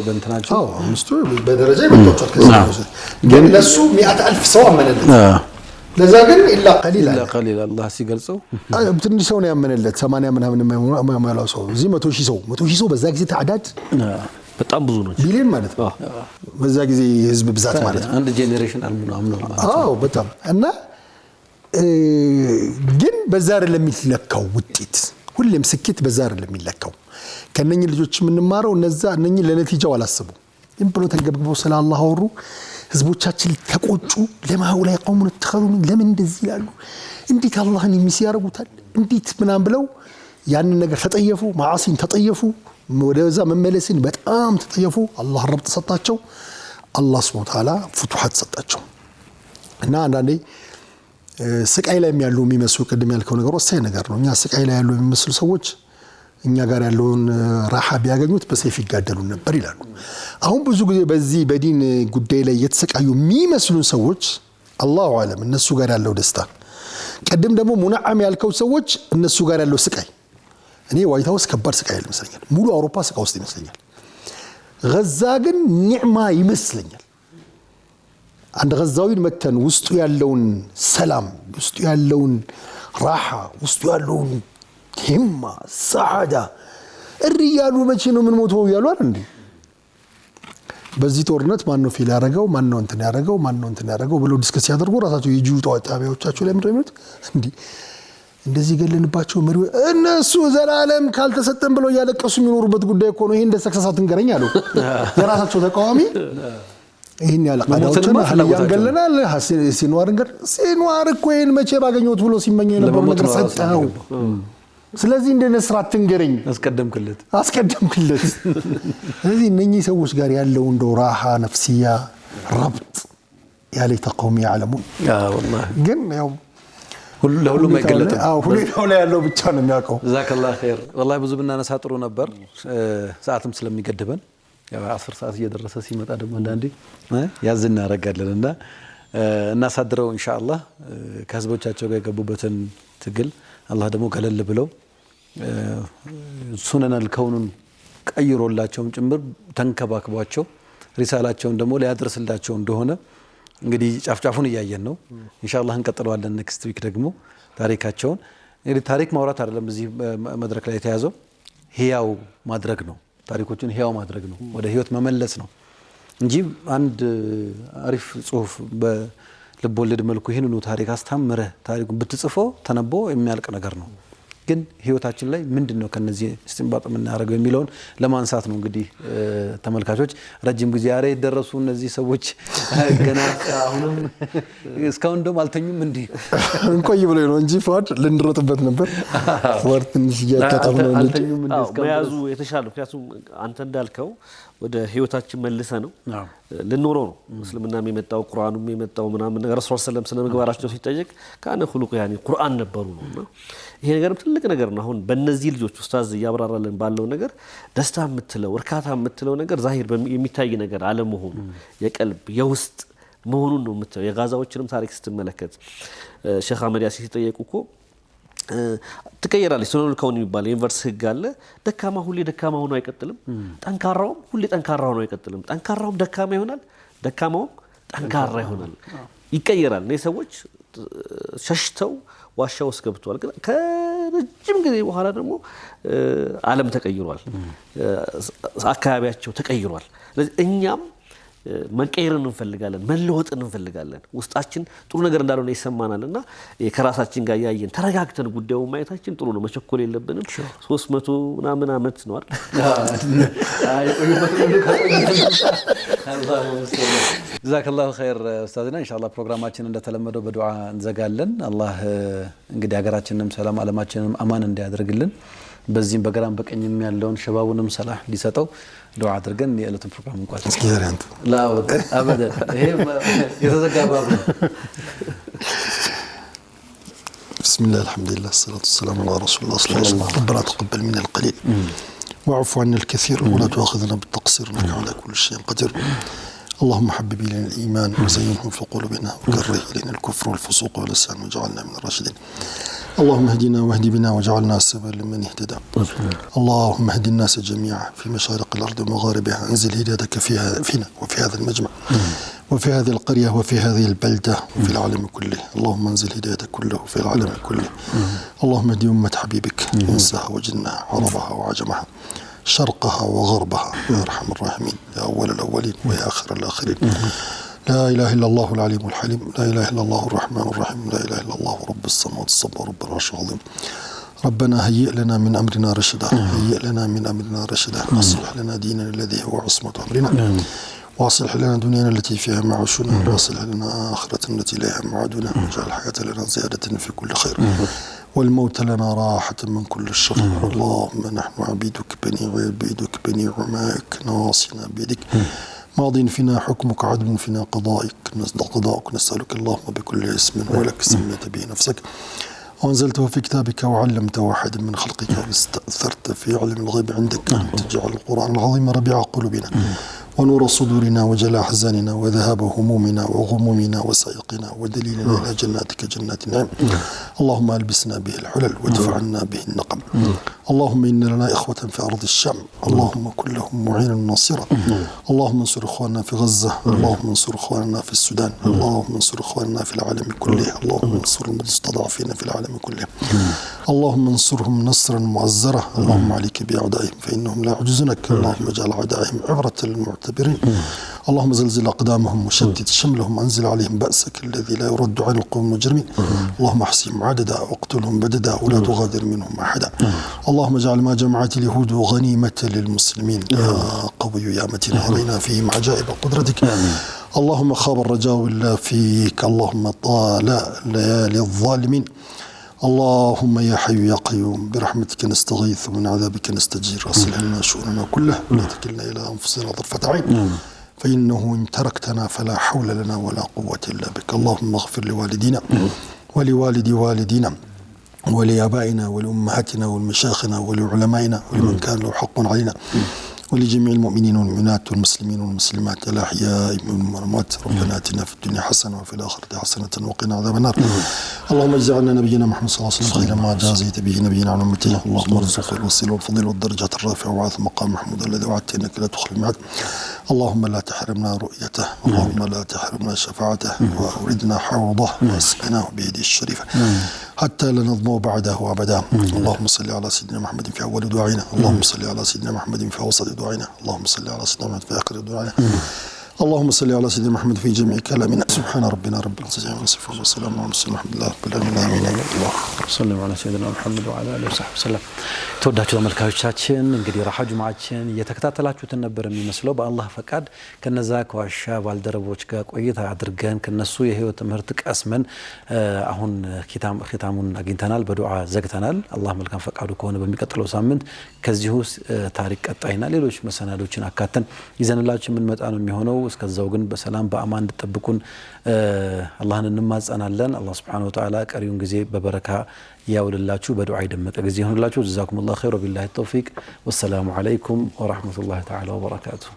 Speaker 3: በእንትናቸው
Speaker 1: አምስቱ በደረጃ ይበልጣቸዋል። ግን ለሱ 100,000 ሰው አመነለት። ለዛ ግን ኢላ ቀሊል
Speaker 3: አላህ ሲገልጸው
Speaker 1: ትንሽ ሰው ነው ያመነለት። 80 ምናምን የማይሞላው ሰው እዚህ 100,000 ሰው በዛ ጊዜ ተዕዳድ
Speaker 2: በጣም ብዙ ነው፣
Speaker 1: ቢሊዮን ማለት ነው። በዛ ጊዜ የህዝብ ብዛት ማለት ነው።
Speaker 3: አንድ ጄኔሬሽን አምኖ ማለት
Speaker 1: ነው። በጣም እና ግን በዛ አይደለም የሚለካው ውጤት። ሁሌም ስኬት በዛ አይደለም የሚለካው። ከነኚህ ልጆች የምንማረው እነኚህ ለነቲጃው አላሰቡ፣ ዝም ብሎ ተንገብግበው ስለ አላህ አወሩ። ህዝቦቻችን ተቆጩ። ለማውላ የቆሙን ተኸሉን ለምን እንደዚህ ይላሉ? እንዴት አላህን የሚስ ያደርጉታል? እንዴት ምናም ብለው ያንን ነገር ተጠየፉ። ማዓሲን ተጠየፉ። ወደዛ መመለስን በጣም ተጠየፉ። አላህ ረብ ተሰጣቸው። አላህ ሱብሓነሁ ወተዓላ ፍቱሐት ሰጣቸው። እና አንዳንዴ ስቃይ ላይ ያሉ የሚመስሉ ቅድም ያልከው ነገር ወሳኝ ነገር ነው። እኛ ስቃይ ላይ ያሉ የሚመስሉ ሰዎች እኛ ጋር ያለውን ራሓ ቢያገኙት በሰይፍ ይጋደሉ ነበር ይላሉ። አሁን ብዙ ጊዜ በዚህ በዲን ጉዳይ ላይ የተሰቃዩ የሚመስሉን ሰዎች አላሁ አለም እነሱ ጋር ያለው ደስታ፣ ቀደም ደግሞ ሙነዓም ያልከው ሰዎች እነሱ ጋር ያለው ስቃይ። እኔ ዋይት ሃውስ ከባድ ስቃይ ይመስለኛል፣ ሙሉ አውሮፓ ስቃይ ውስጥ ይመስለኛል። ገዛ ግን ኒዕማ ይመስለኛል። አንድ ገዛዊን መተን ውስጡ ያለውን ሰላም፣ ውስጡ ያለውን ራሓ፣ ውስጡ ያለውን ሂማ ሰዓዳ እሪ ያሉ መቼ ነው ምን ሞተው ያሉ አይደል እንዴ? በዚህ ጦርነት ማን ነው ፊል ያደረገው፣ ማን ነው እንትን ያደረገው ብለው ዲስከስ ያደርጉ ራሳቸው የጂዩ ጣቢያዎቻቸው ላይ ምንድነው የሚሉት? እንደዚህ ገለንባቸው መሪው እነሱ ዘላለም ካልተሰጠን ብለው ያለቀሱ የሚኖሩበት ጉዳይ እኮ ነው። ይሄ እንደ ሰክሰሳት እንገረኝ አሉ የራሳቸው ተቃዋሚ። ይሄን ያለቀዳዎችን አህላያን ገለናል ሲንዋር እኮ ይሄን መቼ ባገኘሁት ብሎ ሲመኘው የነበረው ነገር ሰጠው። ስለዚህ እንደ ነስራት ትንገረኝ
Speaker 3: አስቀደምክለት።
Speaker 1: ስለዚህ እነኚህ ሰዎች ጋር ያለው እንደው ራሓ ነፍስያ ረብጥ ያለ ተቆም ያለሙን
Speaker 3: والله
Speaker 1: ግን ያው
Speaker 3: ሁሉም አይገለጥም።
Speaker 1: ሁሉም ላይ ያለው ብቻ ነው የሚያውቀው።
Speaker 3: ጀዛከላህ ኸይር። والله ብዙ ብናነሳ ጥሩ ነበር፣ ሰዓትም ስለሚገድበን ያው 10 ሰዓት እየደረሰ ሲመጣ ደግሞ አንዳንዴ ያዝ እናደርጋለንና እናሳድረው ኢንሻአላህ። ከህዝቦቻቸው ጋር የገቡበትን ትግል አላህ ደግሞ ገለል ብለው ሱነነል ከውኑን ቀይሮላቸውም ጭምር ተንከባክቧቸው ሪሳላቸውን ደግሞ ሊያደርስላቸው እንደሆነ እንግዲህ ጫፍጫፉን እያየን ነው። ኢንሻአላህ እንቀጥለዋለን። ኔክስት ዊክ ደግሞ ታሪካቸውን እንግዲህ ታሪክ ማውራት አይደለም እዚህ መድረክ ላይ የተያዘው ህያው ማድረግ ነው። ታሪኮችን ህያው ማድረግ ነው፣ ወደ ህይወት መመለስ ነው። እንጂ አንድ አሪፍ ጽሁፍ በልብ ወለድ መልኩ ይሄንኑ ታሪክ አስተምረህ ታሪኩን ብትጽፈው ተነቦ የሚያልቅ ነገር ነው። ግን ህይወታችን ላይ ምንድነው ከነዚህ እስቲንባጥ የምናደርገው የሚለውን ለማንሳት ነው። እንግዲህ ተመልካቾች ረጅም ጊዜ አሬ ደረሱ እነዚህ ሰዎች ገና አሁንም እስካሁን እንደውም አልተኙም እንዴ
Speaker 1: እንቆይ ብለው ነው እንጂ ፏድ ልንሮጥበት ነበር። ፏድ ትንሽ ያጣጣም ነው
Speaker 3: አልተኙም እንዴ እስካሁን
Speaker 2: መያዙ የተሻለ ምክንያቱም አንተ እንዳልከው ወደ ህይወታችን መልሰ ነው ልንኖረው ነው። እስልምናም የመጣው ቁርአኑም የመጣው ምናምን ነገር ረሱል ሰለላሁ ዐለይሂ ወሰለም ስለምግባራቸው ሲጠየቅ ካነ ሁሉቁ ያኒ ቁርአን ነበሩ ነውና ይሄ ነገር ትልቅ ነገር ነው። አሁን በእነዚህ ልጆች ኡስታዝ እያብራራለን ባለው ነገር ደስታ የምትለው እርካታ የምትለው ነገር ዛሂር የሚታይ ነገር አለመሆኑ የቀልብ የውስጥ መሆኑን ነው የምትለው። የጋዛዎችንም ታሪክ ስትመለከት ሼክ አህመድ ያሲን ሲጠየቁ እኮ ትቀየራለች ሱነኑል ከውን የሚባል የዩኒቨርስ ህግ አለ። ደካማ ሁሌ ደካማ ሆኖ አይቀጥልም፣ ጠንካራውም ሁሌ ጠንካራ ሆኖ አይቀጥልም። ጠንካራውም ደካማ ይሆናል፣ ደካማውም ጠንካራ ይሆናል፣ ይቀየራል። እነዚህ ሰዎች ሸሽተው ዋሻ ውስጥ ገብተዋል። ግን ከረጅም ጊዜ በኋላ ደግሞ ዓለም ተቀይሯል፣ አካባቢያቸው ተቀይሯል። ስለዚህ እኛም መቀየርን እንፈልጋለን፣ መለወጥን እንፈልጋለን። ውስጣችን ጥሩ ነገር እንዳልሆነ ይሰማናልና ከራሳችን ጋር ያየን ተረጋግተን ጉዳዩ ማየታችን ጥሩ ነው። መቸኮል የለብንም። 300 ምናምን ዓመት ነው አይደል?
Speaker 3: ጀዛከላሁ ኸይር ኡስታዝና። ኢንሻአላህ ፕሮግራማችን እንደተለመደው በዱዓ እንዘጋለን። አላህ እንግዲህ ሀገራችንንም ሰላም ዓለማችንንም አማን እንዲያደርግልን በዚህም በግራም በቀኝም ያለውን ሸባቡንም ሰላህ እንዲሰጠው ዱዓ አድርገን የዕለቱን ፕሮግራም እንቋጭ።
Speaker 1: እስኪያንቱ
Speaker 3: አበደ ይሄ የተዘጋ ባብ ነው።
Speaker 1: بسم الله الحمد لله الصلاة والسلام على رسول الله صلى الله عليه وسلم. ربنا تقبل منا القليل واعف عنا الكثير ولا تؤاخذنا بالتقصير إنك على كل شيء قدير. اللهم حبب إلينا الإيمان وزينه في قلوبنا وكره إلينا الكفر والفسوق والعصيان واجعلنا من الراشدين. اللهم اهدنا واهد بنا واجعلنا سببا لمن اهتدى. اللهم اهد الناس جميعا في مشارق الأرض ومغاربها. انزل هدايتك فينا وفي هذا المجمع وفي هذه القرية وفي هذه البلدة وفي العالم كله. اللهم انزل هدايتك كله في العالم كله. اللهم اهد أمة حبيبك انسها وجنها عربها وعجمها شرقها وغربها يا أرحم الراحمين يا أول الأولين ويا آخر الآخرين. لا إله إلا الله العليم الحليم، لا إله إلا الله الرحمن الرحيم، لا إله إلا الله رب السماوات السبع رب العرش العظيم. ربنا هيئ لنا من أمرنا رشدا، هيئ لنا من أمرنا رشدا، أصلح لنا ديننا الذي هو عصمة أمرنا، وأصلح لنا دنيانا التي فيها معاشنا، وأصلح لنا آخرتنا التي إليها معادنا، واجعل الحياة لنا زيادة في كل خير والموت لنا راحة من كل الشر. اللهم نحن عبيدك بني عمائك نواصينا بيدك ماض فينا حكمك عدل فينا قضاءك نسألك اللهم بكل اسم ولك سميت به نفسك وأنزلته في كتابك وعلمته واحدا من خلقك واستأثرت في علم الغيب عندك أن تجعل القرآن العظيم ربيع قلوبنا ونور صدورنا وجلاء أحزاننا وذهاب همومنا وغمومنا وسائقنا ودليلنا إلى جناتك جنات النعيم. اللهم ألبسنا به الحلل وادفع عنا به النقم. اللهم إن لنا إخوة في أرض الشام، اللهم كن لهم معينا ناصرا. اللهم انصر إخواننا في غزة، اللهم انصر إخواننا في السودان، اللهم انصر إخواننا في العالم كله، اللهم انصر المستضعفين في العالم كله، اللهم انصرهم نصرا معزرا. اللهم عليك بأعدائهم فإنهم لا يعجزونك، اللهم اجعل أعدائهم عبرة للمعتبرين. اللهم زلزل أقدامهم وشتت شملهم، أنزل عليهم بأسك الذي لا يرد عن القوم المجرمين. اللهم احصهم عددا واقتلهم بددا ولا تغادر منهم أحدا. اللهم اجعل ما جمعت اليهود غنيمة للمسلمين يا قوي يا متين، أرينا فيهم عجائب قدرتك. اللهم خاب الرجاء إلا فيك، اللهم طال ليالي الظالمين. اللهم يا حي يا قيوم برحمتك نستغيث ومن عذابك نستجير. أصلح لنا شؤوننا كلها ولا تكلنا إلى أنفسنا طرفة عين، فإنه إن تركتنا فلا حول لنا ولا قوة إلا بك. اللهم اغفر لوالدينا ولوالدي والدينا ولآبائنا ولأمهاتنا ولمشايخنا ولعلمائنا ولمن كان له حق علينا ولجميع المؤمنين والمؤمنات والمسلمين والمسلمات الأحياء منهم والأموات. ربنا آتنا في الدنيا حسنة وفي الآخرة حسنة وقنا عذاب النار. اللهم اجعلنا نبينا محمد صلى الله عليه وسلم خير ما جازيت به نبينا عن أمته. اللهم ارزق الوسيلة والفضيلة والدرجات الرافعة وبعث مقام محمود الذي وعدت إنك لا تخلف الميعاد. اللهم لا تحرمنا رؤيته، اللهم لا تحرمنا شفاعته، وأوردنا حوضه واسقناه بيده الشريفة حتى لا نظمأ بعده أبدا. اللهم صل على سيدنا محمد في أول دعائنا، اللهم صل على سيدنا محمد في أوسط دعائنا، اللهم صل على سيدنا محمد في آخر دعائنا. اللهم صل على سيدنا محمد في جميع كلامنا سبحان ربنا رب العزة عما يصفون والسلام على المرسلين الحمد لله رب العالمين آمين الله
Speaker 3: صلى الله على سيدنا محمد وعلى آله وصحبه وسلم ተወዳጁ ተመልካቾቻችን እንግዲህ ራሓ ጁምዓችን እየተከታተላችሁትን ነበር የሚመስለው በአላህ ፈቃድ ከነዛ ከዋሻ ባልደረቦች ጋር ቆይታ አድርገን ከነሱ የህይወት ትምህርት ቀስመን አሁን ኺታሙን አግኝተናል በዱዓ ዘግተናል አላህ መልካም ፈቃዱ ከሆነ በሚቀጥለው ሳምንት ከዚሁ ታሪክ ቀጣይና ሌሎች መሰናዶችን አካተን ይዘንላችሁ ምን መጣ ነው የሚሆነው እስከዛው ግን በሰላም በአማን እንድትጠብቁን አላህን እንማጸናለን አላህ Subhanahu Wa Ta'ala ቀሪውን ጊዜ በበረካ ያውልላችሁ በዱዓ ይደመቀ ጊዜ ይሁንላችሁ ጀዛኩሙላሁ ኸይር ወቢላሂ ተውፊቅ ወሰላሙ አለይኩም ወራህመቱላሂ ተዓላ ወበረካቱሁ